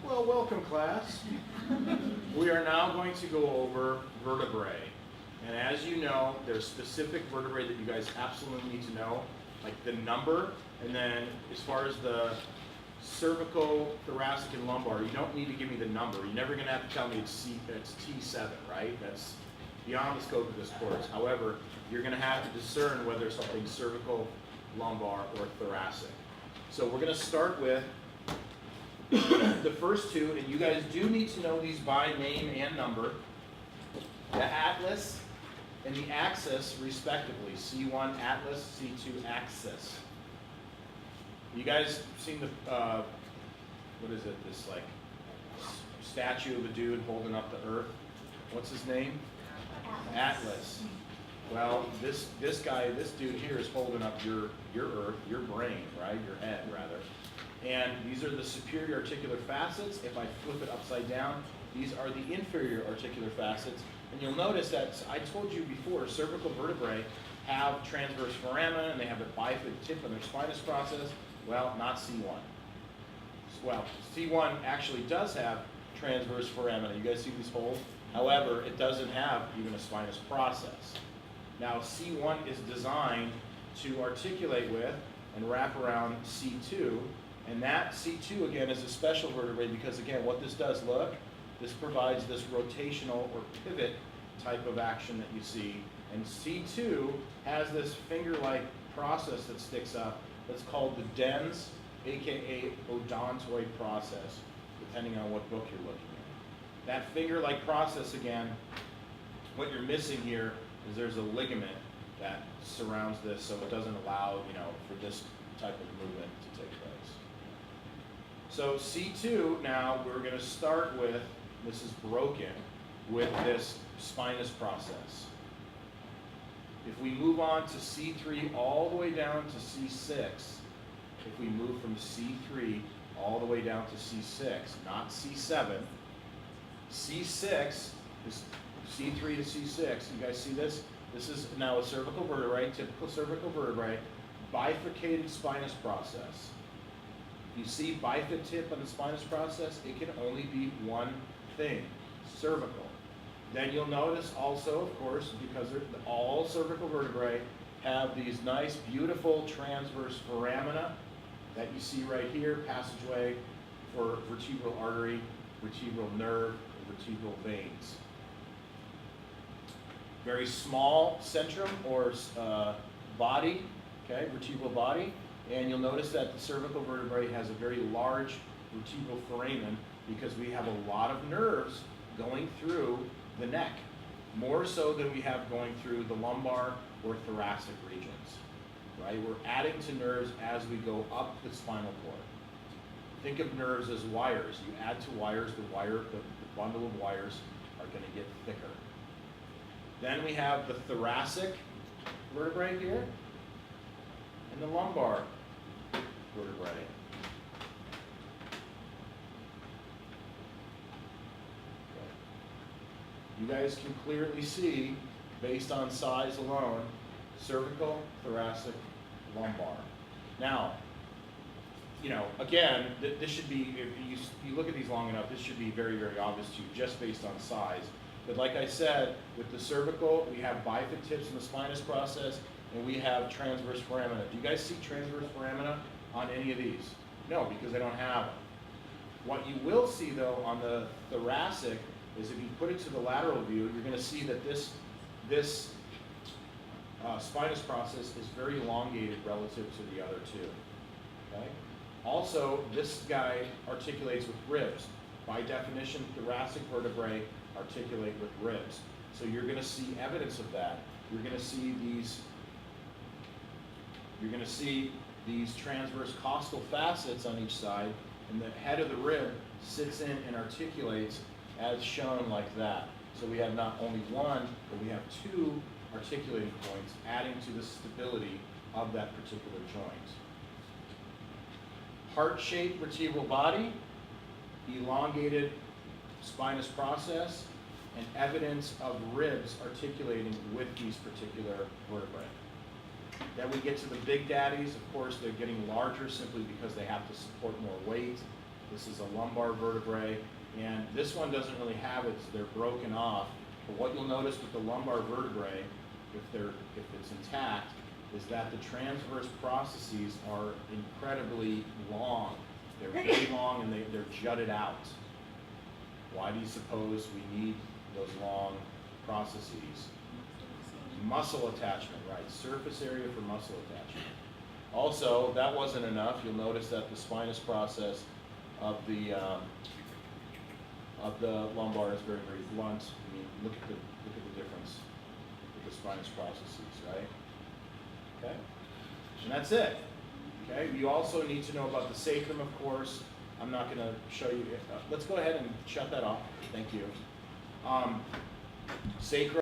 Well, welcome class. We are now going to go over vertebrae. And as you know, there's specific vertebrae that you guys absolutely need to know, like the number, and then as far as the cervical, thoracic, and lumbar, you don't need to give me the number. You're never going to have to tell me it's T7, right? That's beyond the scope of this course. However, you're going to have to discern whether something's cervical, lumbar, or thoracic. So we're going to start with the first two, and you guys do need to know these by name and number. The atlas and the axis, respectively. C1 atlas, C2 axis. You guys seen the, what is it, this like statue of a dude holding up the earth? What's his name? Atlas. Well, this guy, this dude here is holding up your earth, your brain, right? Your head, rather. And these are the superior articular facets. If I flip it upside down, these are the inferior articular facets. And you'll notice that I told you before, cervical vertebrae have transverse foramina and they have a bifid tip on their spinous process. Well, not C1. Well, C1 actually does have transverse foramina. You guys see these holes? However, it doesn't have even a spinous process. Now, C1 is designed to articulate with and wrap around C2. And that C2, again, is a special vertebrae because, again, what this does, look, this provides this rotational or pivot type of action that you see. And C2 has this finger-like process that sticks up that's called the dens, aka odontoid process, depending on what book you're looking at. That finger-like process, again, what you're missing here is there's a ligament that surrounds this so it doesn't allow, for this type of movement to take place. So C2, now we're going to start with, this is broken, with this spinous process. If we move on to C3 all the way down to C6, if we move from C3 all the way down to C6, not C7, C6 is C3 to C6. You guys see this? This is now a cervical vertebrae, typical cervical vertebrae, bifurcated spinous process. You see bifid tip on the spinous process, it can only be one thing, cervical. Then you'll notice also, of course, because all cervical vertebrae have these nice, beautiful transverse foramina that you see right here, passageway for vertebral artery, vertebral nerve, and vertebral veins. Very small centrum or body, okay, vertebral body. And you'll notice that the cervical vertebrae has a very large vertebral foramen because we have a lot of nerves going through the neck, more so than we have going through the lumbar or thoracic regions, right? We're adding to nerves as we go up the spinal cord. Think of nerves as wires. You add to wires, the bundle of wires are going to get thicker. Then we have the thoracic vertebrae here and the lumbar vertebrae. You guys can clearly see, based on size alone, cervical, thoracic, lumbar. Now, again, this should be, if you look at these long enough, this should be very, very obvious to you just based on size. But like I said, with the cervical, we have bifid tips in the spinous process, and we have transverse foramina. Do you guys see transverse foramina on any of these? No, because they don't have them. What you will see, though, on the thoracic is if you put it to the lateral view, you're going to see that this spinous process is very elongated relative to the other two. Okay? Also, this guy articulates with ribs. By definition, thoracic vertebrae articulate with ribs. So you're going to see evidence of that. You're going to see these transverse costal facets on each side, and the head of the rib sits in and articulates as shown like that. So we have not only one, but we have two articulating points, adding to the stability of that particular joint. Heart-shaped vertebral body, elongated spinous process, and evidence of ribs articulating with these particular vertebrae. Then we get to the big daddies. Of course, they're getting larger simply because they have to support more weight. This is a lumbar vertebrae, and this one doesn't really have it, so they're broken off. But what you'll notice with the lumbar vertebrae, if it's intact, is that the transverse processes are incredibly long. They're very long and they're jutted out. Why do you suppose we need those long processes? Muscle attachment, right? Surface area for muscle attachment. Also, that wasn't enough. You'll notice that the spinous process of the lumbar is very, very blunt. I mean, look at the difference with the spinous processes, right? Okay, and that's it. Okay, you also need to know about the sacrum, of course. I'm not going to show you. Let's go ahead and shut that off. Thank you. Sacrum.